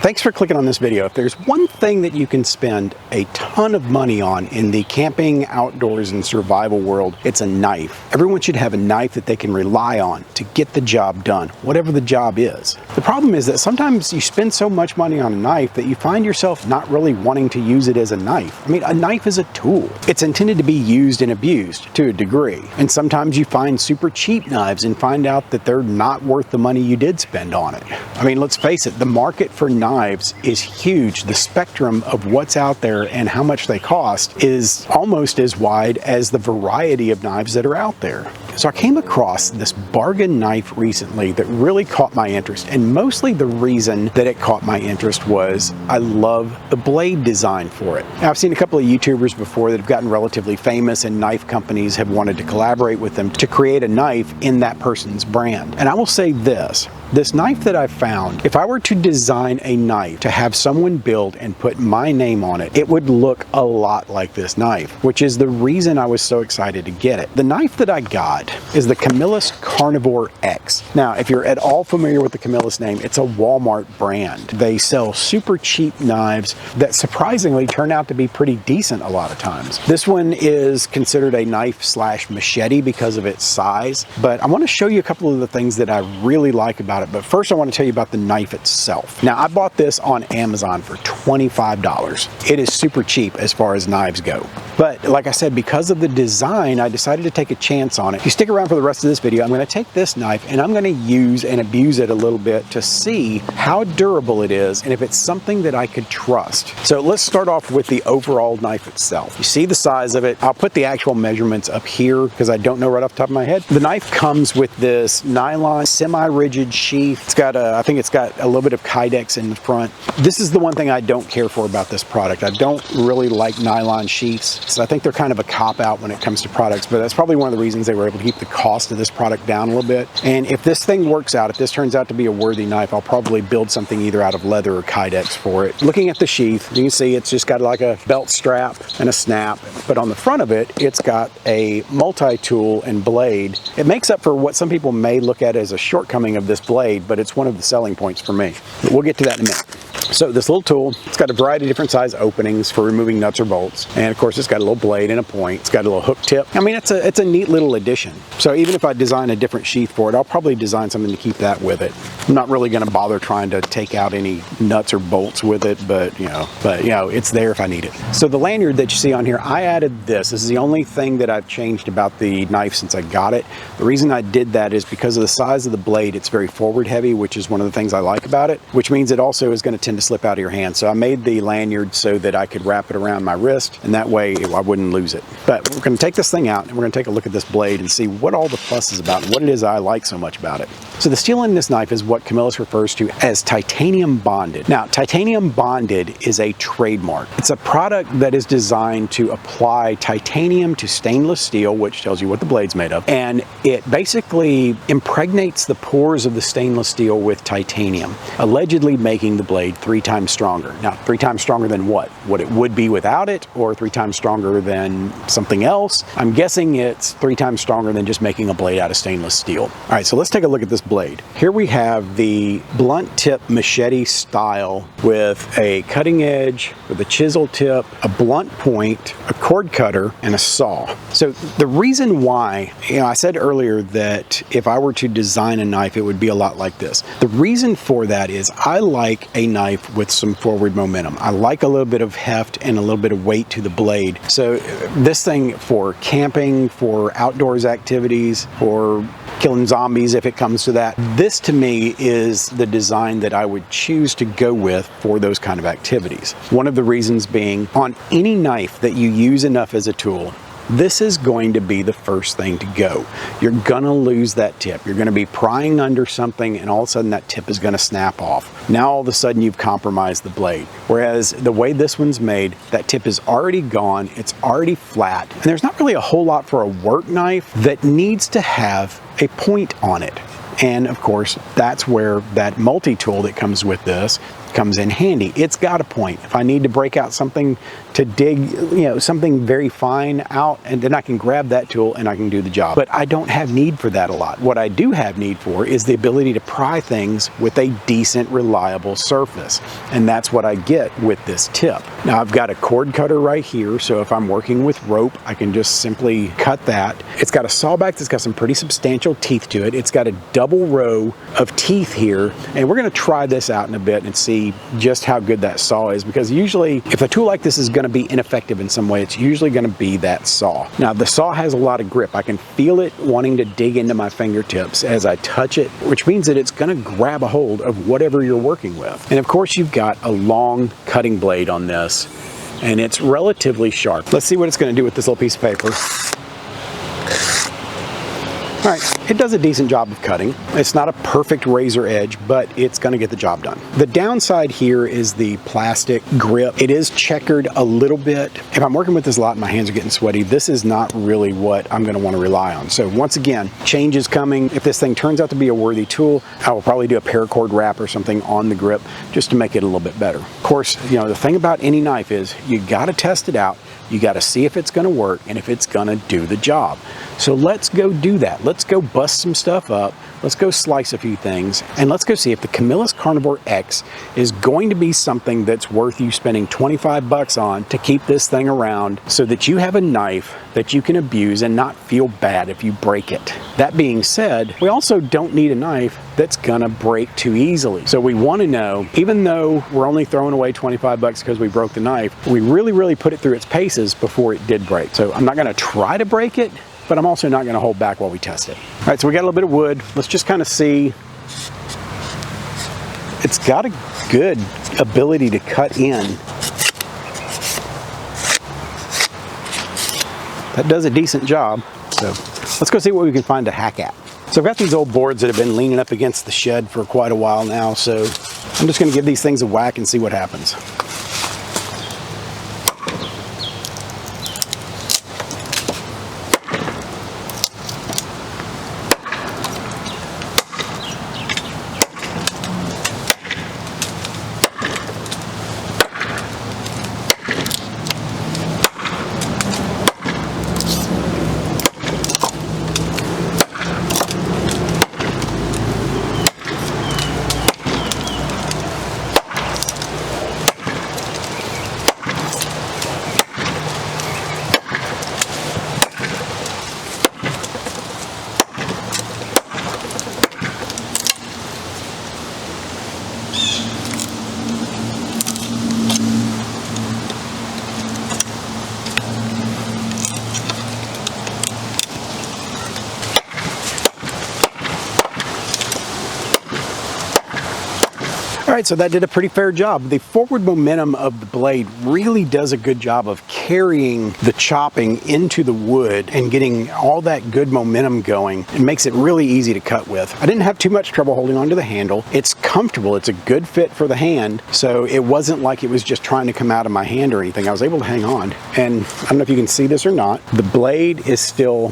Thanks for clicking on this video. If there's one thing that you can spend a ton of money on in the camping, outdoors, and survival world, it's a knife. Everyone should have a knife that they can rely on to get the job done, whatever the job is. The problem is that sometimes you spend so much money on a knife that you find yourself not really wanting to use it as a knife. I mean, a knife is a tool. It's intended to be used and abused to a degree. And sometimes you find super cheap knives and find out that they're not worth the money you did spend on it. I mean, let's face it, the market for knives is huge. The spectrum of what's out there and how much they cost is almost as wide as the variety of knives that are out there. So I came across this bargain knife recently that really caught my interest, and mostly the reason that it caught my interest was I love the blade design for it. Now, I've seen a couple of YouTubers before that have gotten relatively famous, and knife companies have wanted to collaborate with them to create a knife in that person's brand. And I will say this knife that I found, if I were to design a knife to have someone build and put my name on it, it would look a lot like this knife, which is the reason I was so excited to get it. The knife that I got is the Camillus Carnivore X. Now, if you're at all familiar with the Camillus name, it's a Walmart brand. They sell super cheap knives that surprisingly turn out to be pretty decent a lot of times. This one is considered a knife slash machete because of its size, but I want to show you a couple of the things that I really like about it. But first I want to tell you about the knife itself. Now, I bought this on Amazon for $25. It is super cheap as far as knives go. But like I said, because of the design, I decided to take a chance on it. If you stick around for the rest of this video, I'm going to take this knife and I'm going to use and abuse it a little bit to see how durable it is and if it's something that I could trust. So let's start off with the overall knife itself. You see the size of it. I'll put the actual measurements up here because I don't know right off the top of my head. The knife comes with this nylon semi-rigid sheath. It's got I think it's got a little bit of Kydex in the front. This is the one thing I don't care for about this product. I don't really like nylon sheaths. So I think they're kind of a cop-out when it comes to products, but that's probably one of the reasons they were able to keep the cost of this product down a little bit. And if this thing works out, if this turns out to be a worthy knife, I'll probably build something either out of leather or Kydex for it. Looking at the sheath, you can see it's just got like a belt strap and a snap, but on the front of it, it's got a multi-tool and blade. It makes up for what some people may look at as a shortcoming of this blade, but it's one of the selling points for me. But we'll get to that in a minute. So this little tool, it's got a variety of different size openings for removing nuts or bolts. And of course, it's got a little blade and a point. It's got a little hook tip. I mean, it's a neat little addition. So even if I design a different sheath for it, I'll probably design something to keep that with it. I'm not really going to bother trying to take out any nuts or bolts with it, but you know, it's there if I need it. So the lanyard that you see on here, I added this. This is the only thing that I've changed about the knife since I got it. The reason I did that is because of the size of the blade. It's very forward heavy, which is one of the things I like about it, which means it also is going to tend to slip out of your hand. So I made the lanyard so that I could wrap it around my wrist, and that way I wouldn't lose it. But we're going to take this thing out and we're going to take a look at this blade and see what all the fuss is about and what it is I like so much about it. So the steel in this knife is what Camillus refers to as titanium bonded. Now, titanium bonded is a trademark. It's a product that is designed to apply titanium to stainless steel, which tells you what the blade's made of, and it basically impregnates the pores of the stainless steel with titanium, allegedly making the blade 3 times stronger. Now, 3 times stronger than what? What it would be without it, or 3 times stronger than something else? I'm guessing it's 3 times stronger than just making a blade out of stainless steel. All right, so let's take a look at this blade. Here we have the blunt tip machete style with a cutting edge, with a chisel tip, a blunt point, a cord cutter, and a saw. So the reason why, I said earlier that if I were to design a knife, it would be a lot like this. The reason for that is I like a knife with some forward momentum. I like a little bit of heft and a little bit of weight to the blade. So this thing for camping, for outdoors activities, for killing zombies if it comes to that, this to me is the design that I would choose to go with for those kind of activities. One of the reasons being, on any knife that you use enough as a tool, this is going to be the first thing to go. You're gonna lose that tip. You're gonna be prying under something and all of a sudden that tip is gonna snap off. Now all of a sudden you've compromised the blade. Whereas the way this one's made, that tip is already gone, it's already flat, and there's not really a whole lot for a work knife that needs to have a point on it. And of course, that's where that multi-tool that comes with this comes in handy. It's got a point. If I need to break out something to dig, something very fine out, and then I can grab that tool and I can do the job. But I don't have need for that a lot. What I do have need for is the ability to pry things with a decent, reliable surface. And that's what I get with this tip. Now I've got a cord cutter right here, so if I'm working with rope, I can just simply cut that. It's got a sawback that's got some pretty substantial teeth to it. It's got a double row of teeth here, and we're gonna try this out in a bit and see just how good that saw is, because usually if a tool like this is gonna be ineffective in some way, it's usually gonna be that saw. Now the saw has a lot of grip. I can feel it wanting to dig into my fingertips as I touch it, which means that it's gonna grab a hold of whatever you're working with. And of course you've got a long cutting blade on this, and it's relatively sharp. Let's see what it's gonna do with this little piece of paper. All right, it does a decent job of cutting. It's not a perfect razor edge, but it's gonna get the job done. The downside here is the plastic grip. It is checkered a little bit. If I'm working with this a lot and my hands are getting sweaty, this is not really what I'm gonna wanna rely on. So once again, change is coming. If this thing turns out to be a worthy tool, I will probably do a paracord wrap or something on the grip just to make it a little bit better. Of course, the thing about any knife is you gotta test it out. You got to see if it's going to work and if it's going to do the job. So let's go do that. Let's go bust some stuff up. Let's go slice a few things, and let's go see if the Camillus Carnivore X is going to be something that's worth you spending 25 bucks on to keep this thing around so that you have a knife that you can abuse and not feel bad if you break it. That being said, we also don't need a knife that's gonna break too easily. So we want to know, even though we're only throwing away 25 bucks because we broke the knife, we really put it through its paces before it did break. So I'm not gonna try to break it, but I'm also not gonna hold back while we test it. All right, so we got a little bit of wood. Let's just kind of see. It's got a good ability to cut in. That does a decent job. So let's go see what we can find to hack at. So I've got these old boards that have been leaning up against the shed for quite a while now, so I'm just gonna give these things a whack and see what happens. All right, so that did a pretty fair job. The forward momentum of the blade really does a good job of carrying the chopping into the wood and getting all that good momentum going. It makes it really easy to cut with. I didn't have too much trouble holding onto the handle. It's comfortable. It's a good fit for the hand, so it wasn't like it was just trying to come out of my hand or anything. I was able to hang on. And I don't know if you can see this or not, the blade is still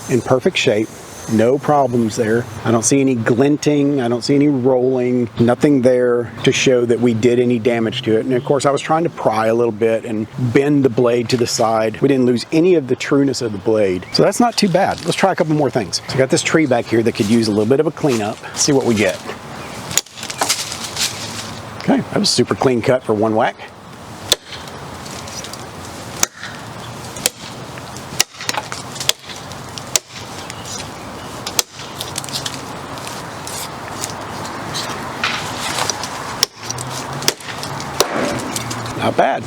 in perfect shape. No problems there. I don't see any glinting. I don't see any rolling. Nothing there to show that we did any damage to it. And of course, I was trying to pry a little bit and bend the blade to the side. We didn't lose any of the trueness of the blade. So that's not too bad. Let's try a couple more things. So I got this tree back here that could use a little bit of a cleanup. Let's see what we get. Okay, that was super clean cut for one whack. Not bad.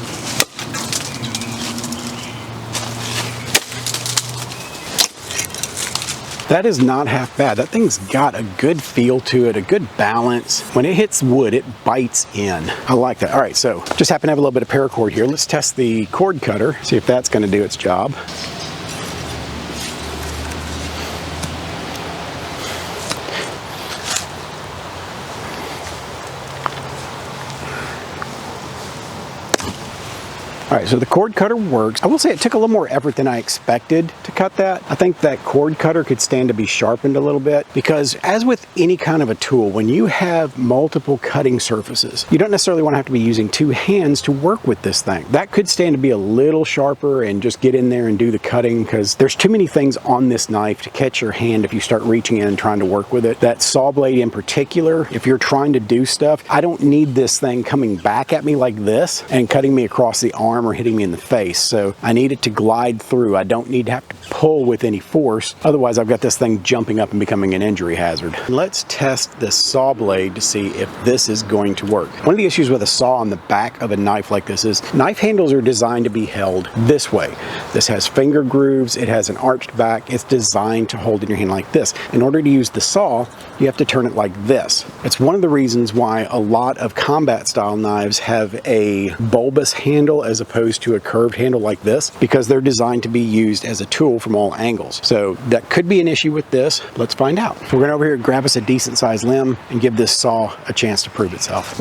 That is not half bad. That thing's got a good feel to it, a good balance. When it hits wood, it bites in. I like that. All right, so just happen to have a little bit of paracord here. Let's test the cord cutter, see if that's gonna do its job. All right, so the cord cutter works. I will say it took a little more effort than I expected to cut that. I think that cord cutter could stand to be sharpened a little bit, because as with any kind of a tool, when you have multiple cutting surfaces, you don't necessarily want to have to be using two hands to work with this thing. That could stand to be a little sharper and just get in there and do the cutting, because there's too many things on this knife to catch your hand if you start reaching in and trying to work with it. That saw blade in particular, if you're trying to do stuff, I don't need this thing coming back at me like this and cutting me across the arm or hitting me in the face. So I need it to glide through. I don't need to have to pull with any force. Otherwise, I've got this thing jumping up and becoming an injury hazard. Let's test this saw blade to see if this is going to work. One of the issues with a saw on the back of a knife like this is knife handles are designed to be held this way. This has finger grooves. It has an arched back. It's designed to hold in your hand like this. In order to use the saw, you have to turn it like this. It's one of the reasons why a lot of combat style knives have a bulbous handle as opposed to a curved handle like this, because they're designed to be used as a tool from all angles. So that could be an issue with this. Let's find out. We're going to over here grab us a decent sized limb and give this saw a chance to prove itself.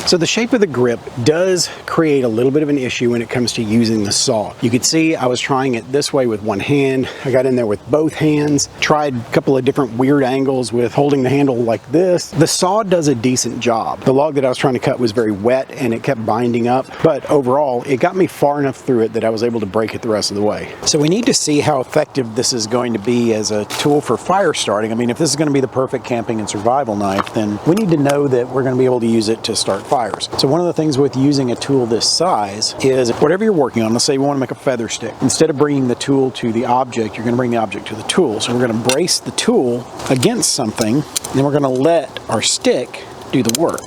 So the shape of the grip does create a little bit of an issue when it comes to using the saw. You can see I was trying it this way with one hand. I got in there with both hands, tried a couple of different weird angles with holding the handle like this. The saw does a decent job. The log that I was trying to cut was very wet and it kept binding up, but overall it got me far enough through it that I was able to break it the rest of the way. So we need to see how effective this is going to be as a tool for fire starting. I mean, if this is going to be the perfect camping and survival knife, then we need to know that we're going to be able to use it to start fires. So one of the things with using a tool this size is whatever you're working on, let's say you want to make a feather stick. Instead of bringing the tool to the object, you're going to bring the object to the tool. So we're going to brace the tool against something, and then we're going to let our stick do the work.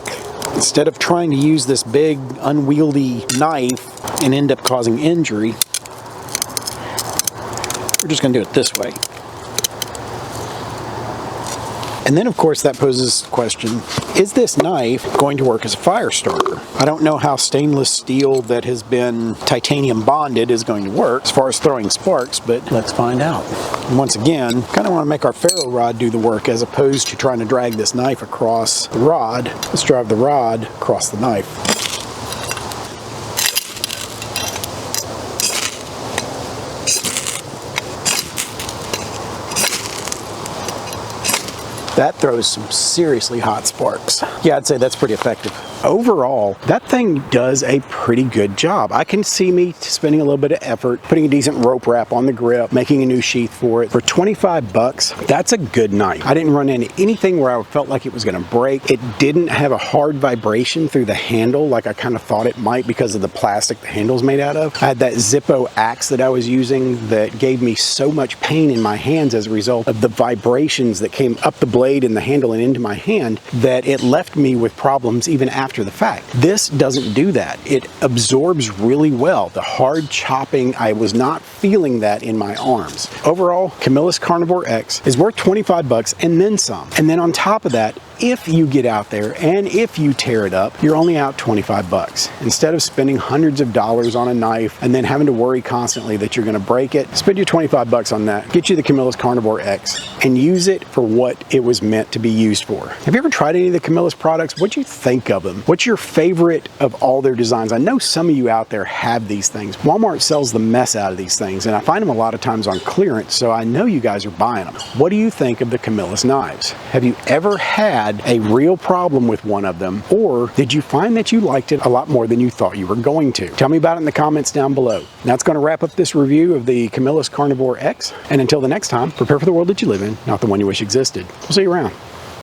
Instead of trying to use this big unwieldy knife and end up causing injury, we're just going to do it this way. And then, of course, that poses the question, is this knife going to work as a fire starter? I don't know how stainless steel that has been titanium bonded is going to work as far as throwing sparks, but let's find out. And once again, kind of want to make our ferro rod do the work as opposed to trying to drag this knife across the rod. Let's drive the rod across the knife. That throws some seriously hot sparks. Yeah, I'd say that's pretty effective. Overall, that thing does a pretty good job. I can see me spending a little bit of effort, putting a decent rope wrap on the grip, making a new sheath for it. For 25 bucks, that's a good knife. I didn't run into anything where I felt like it was gonna break. It didn't have a hard vibration through the handle like I kind of thought it might because of the plastic the handle's made out of. I had that Zippo axe that I was using that gave me so much pain in my hands as a result of the vibrations that came up the blade in the handle and into my hand, that it left me with problems even after the fact. This doesn't do that. It absorbs really well. The hard chopping, I was not feeling that in my arms. Overall, Camillus Carnivore X is worth 25 bucks and then some. And then on top of that, if you get out there and if you tear it up, you're only out 25 bucks. Instead of spending hundreds of dollars on a knife and then having to worry constantly that you're gonna break it, spend your 25 bucks on that. Get you the Camillus Carnivore X and use it for what it was meant to be used for. Have you ever tried any of the Camillus products? What'd you think of them? What's your favorite of all their designs? I know some of you out there have these things. Walmart sells the mess out of these things, and I find them a lot of times on clearance, so I know you guys are buying them. What do you think of the Camillus knives? Have you ever had a real problem with one of them, or did you find that you liked it a lot more than you thought you were going to? Tell me about it in the comments down below. That's going to wrap up this review of the Camillus Carnivore X, and until the next time, prepare for the world that you live in, not the one you wish existed. We'll see you around.